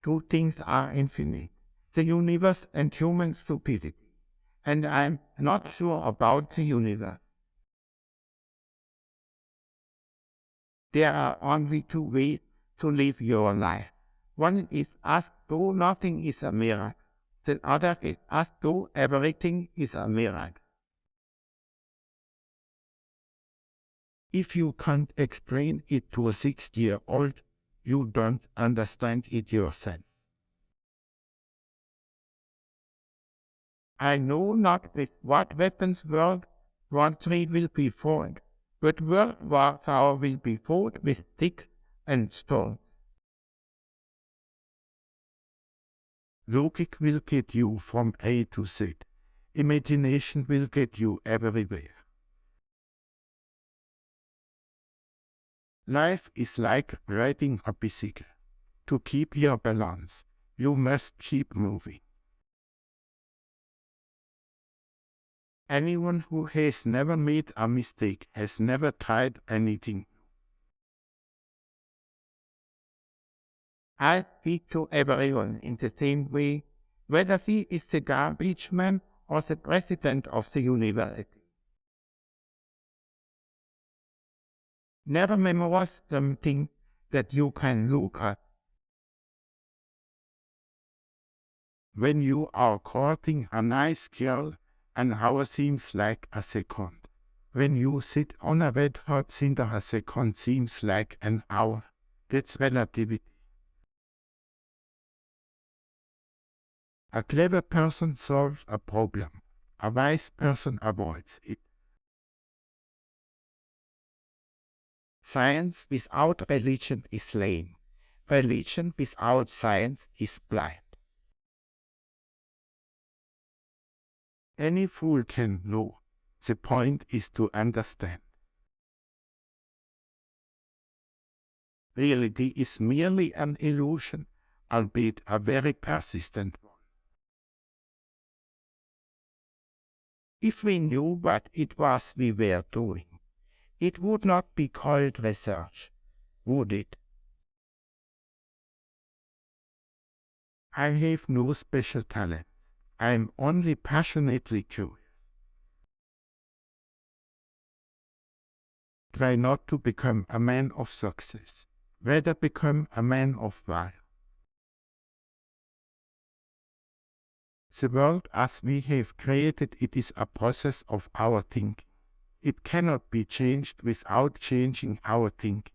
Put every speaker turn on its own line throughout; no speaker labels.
Two things are infinite, the universe and human stupidity, and I'm not sure about the universe. There are only two ways to live your life. One is as though nothing is a miracle. The other is as though everything is a miracle. If you can't explain it to a 6-year-old, you don't understand it yourself. I know not with what weapons World War III will be fought, but World War IV will be fought with sticks and stones. Logic will get you from A to Z. Imagination will get you everywhere. Life is like riding a bicycle. To keep your balance, you must keep moving. Anyone who has never made a mistake has never tried anything. I speak to everyone in the same way, whether he is the garbage man or the president of the university. Never memorize something that you can look at. When you are courting a nice girl, an hour seems like a second. When you sit on a red hot cinder, a second seems like an hour. That's relativity. A clever person solves a problem. A wise person avoids it. Science without religion is lame. Religion without science is blind. Any fool can know. The point is to understand. Reality is merely an illusion, albeit a very persistent one. If we knew what it was we were doing, it would not be called research, would it? I have no special talent. I am only passionately curious. Try not to become a man of success. Rather become a man of value. The world as we have created it is a process of our thinking. It cannot be changed without changing our thinking.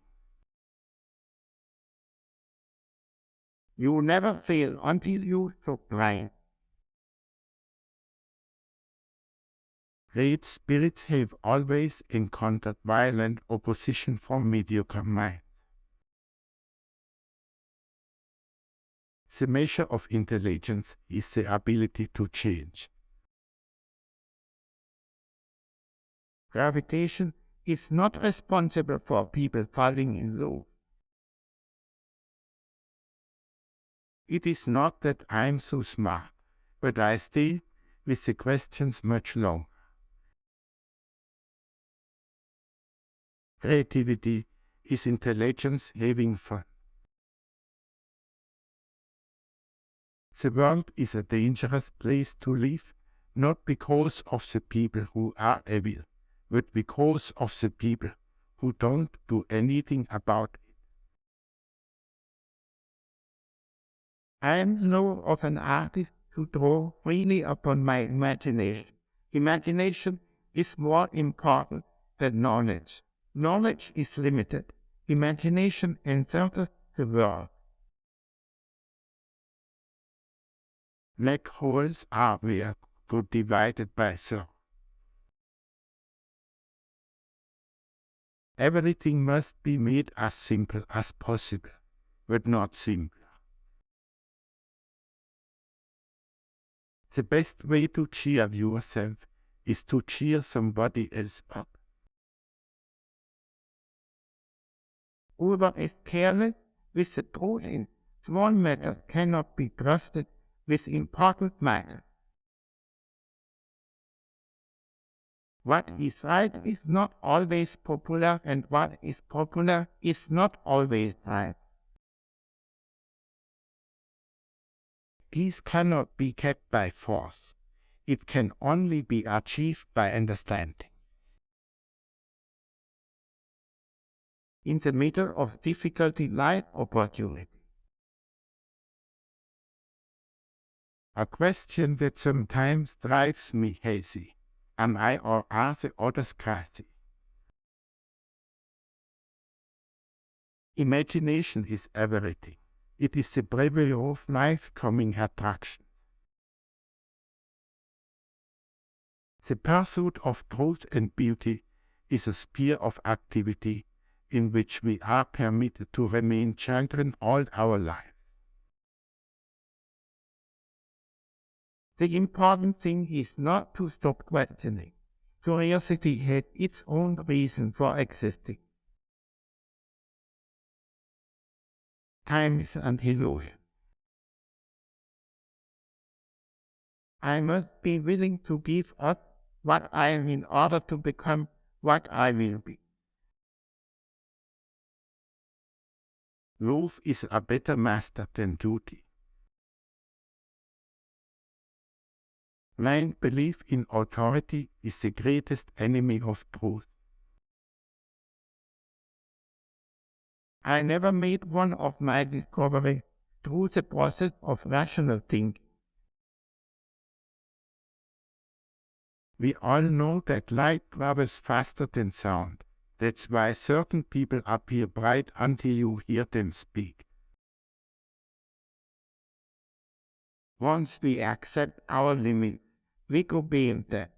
You never fail until you try. Great spirits have always encountered violent opposition from mediocre minds. The measure of intelligence is the ability to change. Gravitation is not responsible for people falling in love. It is not that I am so smart, but I stay with the questions much longer. Creativity is intelligence having fun. The world is a dangerous place to live, not because of the people who are evil, but because of the people who don't do anything about it. I am know of an artist who draws freely upon my imagination. Imagination is more important than knowledge. Knowledge is limited. Imagination enters the world. Black holes are where to divided by zero. Everything must be made as simple as possible, but not simpler. The best way to cheer yourself is to cheer somebody else up. Whoever is careless with the truth in small matters cannot be trusted with important matters. What is right is not always popular, and what is popular is not always right. Peace cannot be kept by force. It can only be achieved by understanding. In the middle of difficulty lies opportunity. A question that sometimes drives me hazy. Am I or are the others crazy? Imagination is everything. It is the bravery of life-coming attraction. The pursuit of truth and beauty is a sphere of activity in which we are permitted to remain children all our life. The important thing is not to stop questioning. Curiosity has its own reason for existing. Time is an illusion. I must be willing to give up what I am in order to become what I will be. Love is a better master than duty. Blind belief in authority is the greatest enemy of truth. I never made one of my discoveries through the process of rational thinking. We all know that light travels faster than sound. That's why certain people appear bright until you hear them speak. Once we accept our limits, we go beyond that.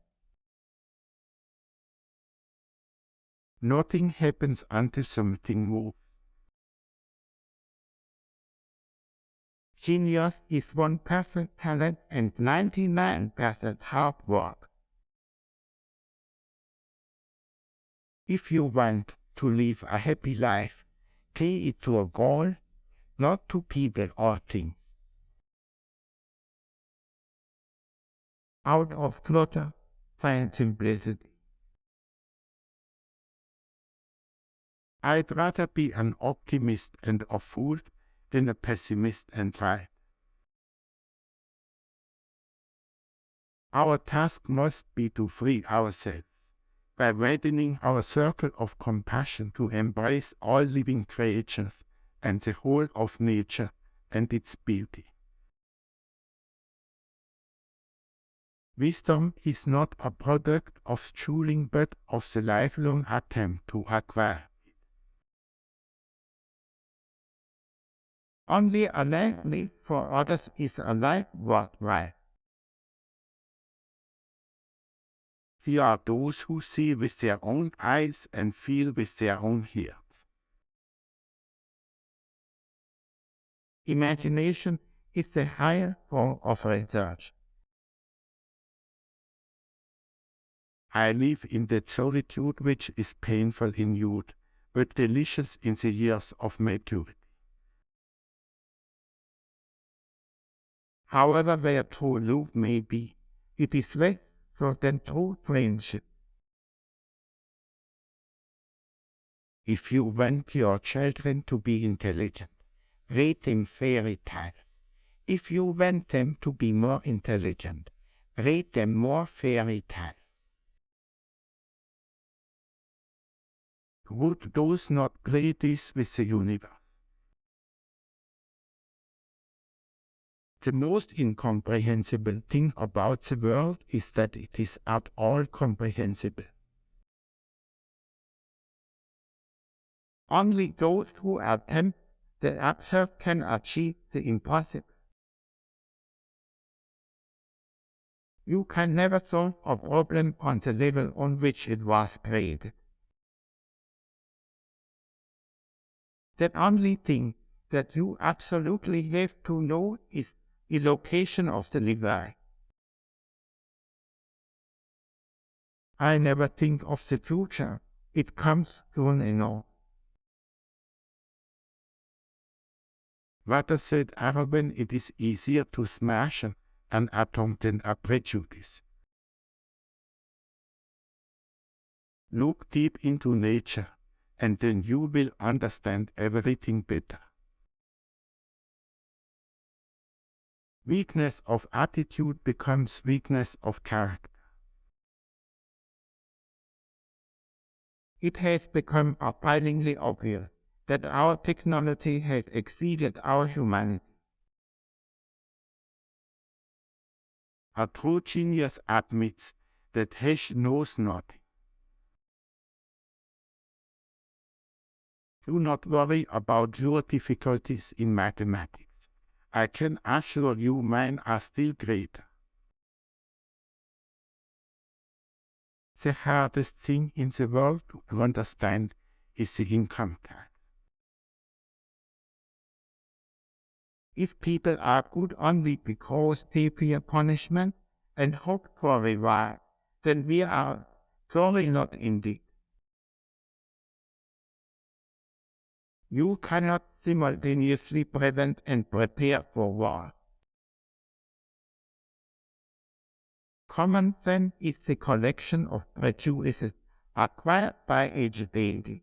Nothing happens until something moves. Genius is 1% talent and 99% hard work. If you want to live a happy life, tie it to a goal, not to people or things. Out of clutter, find simplicity. I'd rather be an optimist and a fool than a pessimist and right. Our task must be to free ourselves by widening our circle of compassion to embrace all living creatures and the whole of nature and its beauty. Wisdom is not a product of schooling but of the lifelong attempt to acquire it. Only a life lived for others is a life worthwhile. We are those who see with their own eyes and feel with their own ears. Imagination is the higher form of research. I live in that solitude which is painful in youth, but delicious in the years of maturity. However where true love may be, it is less so than true friendship. If you want your children to be intelligent, read them fairy tales. If you want them to be more intelligent, read them more fairy tales. Would those not play this with the universe? The most incomprehensible thing about the world is that it is at all comprehensible. Only those who attempt the absurd can achieve the impossible. You can never solve a problem on the level on which it was created. The only thing that you absolutely have to know is the location of the device. I never think of the future. It comes soon enough. Water said Arwen it is easier to smash an atom than a prejudice. Look deep into nature, and then you will understand everything better. Weakness of attitude becomes weakness of character. It has become appallingly obvious that our technology has exceeded our humanity. A true genius admits that he knows nothing. Do not worry about your difficulties in mathematics. I can assure you mine are still greater. The hardest thing in the world to understand is the income tax. If people are good only because they fear punishment and hope for reward, then we are surely not indeed. You cannot simultaneously prevent and prepare for war. Common sense is the collection of prejudices acquired by aged deity.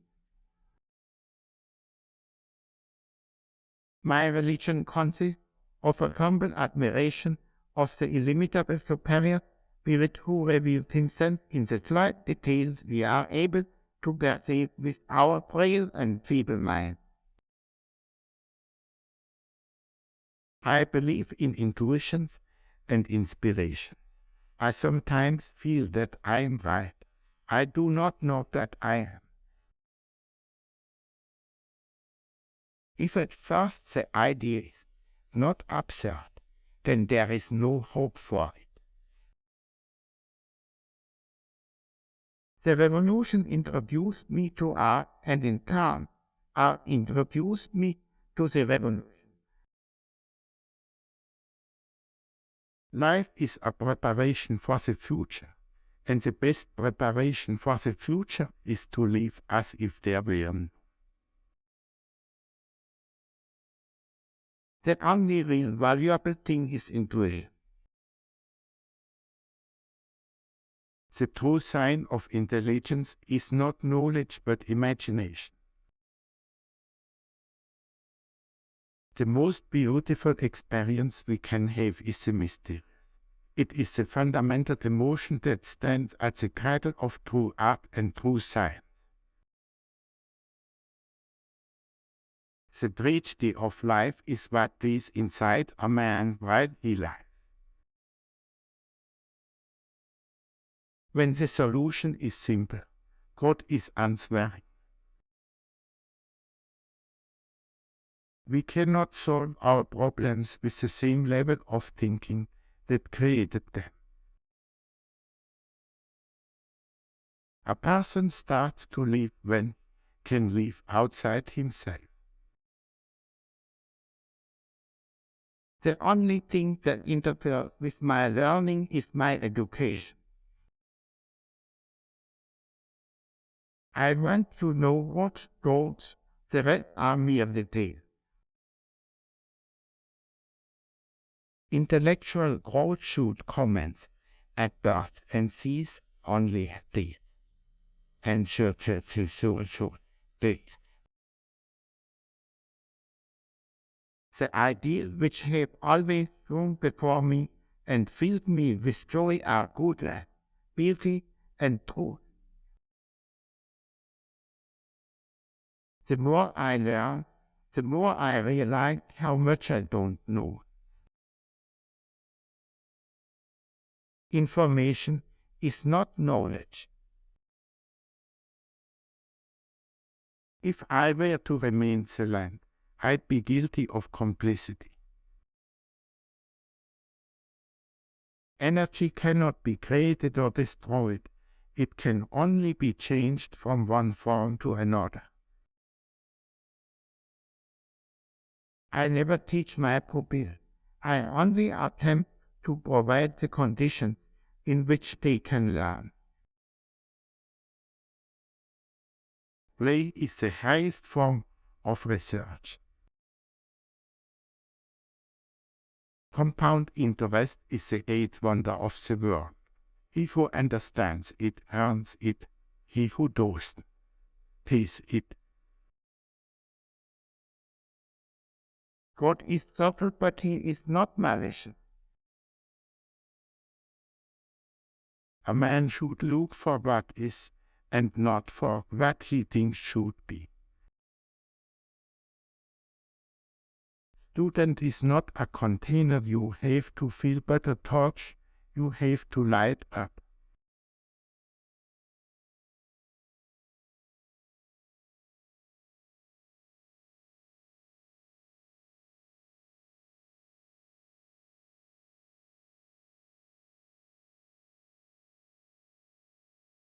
My religion consists of a humble admiration of the illimitable superior spirit who reveals himself in the slight details we are able to perceive with our frail and feeble mind. I believe in intuitions and inspiration. I sometimes feel that I am right. I do not know that I am. If at first the idea is not absurd, then there is no hope for it. The revolution introduced me to art, and in turn, art introduced me to the revolution. Life is a preparation for the future, and the best preparation for the future is to live as if there were none. The only real valuable thing is intuition. The true sign of intelligence is not knowledge but imagination. The most beautiful experience we can have is the mystery. It is the fundamental emotion that stands at the cradle of true art and true science. The tragedy of life is what is inside a man while he lives. When the solution is simple, God is unswearing. We cannot solve our problems with the same level of thinking that created them. A person starts to live when can live outside himself. The only thing that interferes with my learning is my education. I want to know what goals the rest are mere details. Intellectual growth should commence at birth and cease only at death. And should death. The ideas which have always shone before me and filled me with joy are goodness, beauty, and truth. The more I learn, the more I realize how much I don't know. Information is not knowledge. If I were to remain silent, I'd be guilty of complicity. Energy cannot be created or destroyed. It can only be changed from one form to another. I never teach my pupils. I only attempt to provide the conditions in which they can learn. Play is the highest form of research. Compound interest is the eighth wonder of the world. He who understands it earns it. He who doesn't pays it. God is subtle, but he is not malicious. A man should look for what is, and not for what he thinks should be. Student is not a container you have to fill, but a torch you have to light up.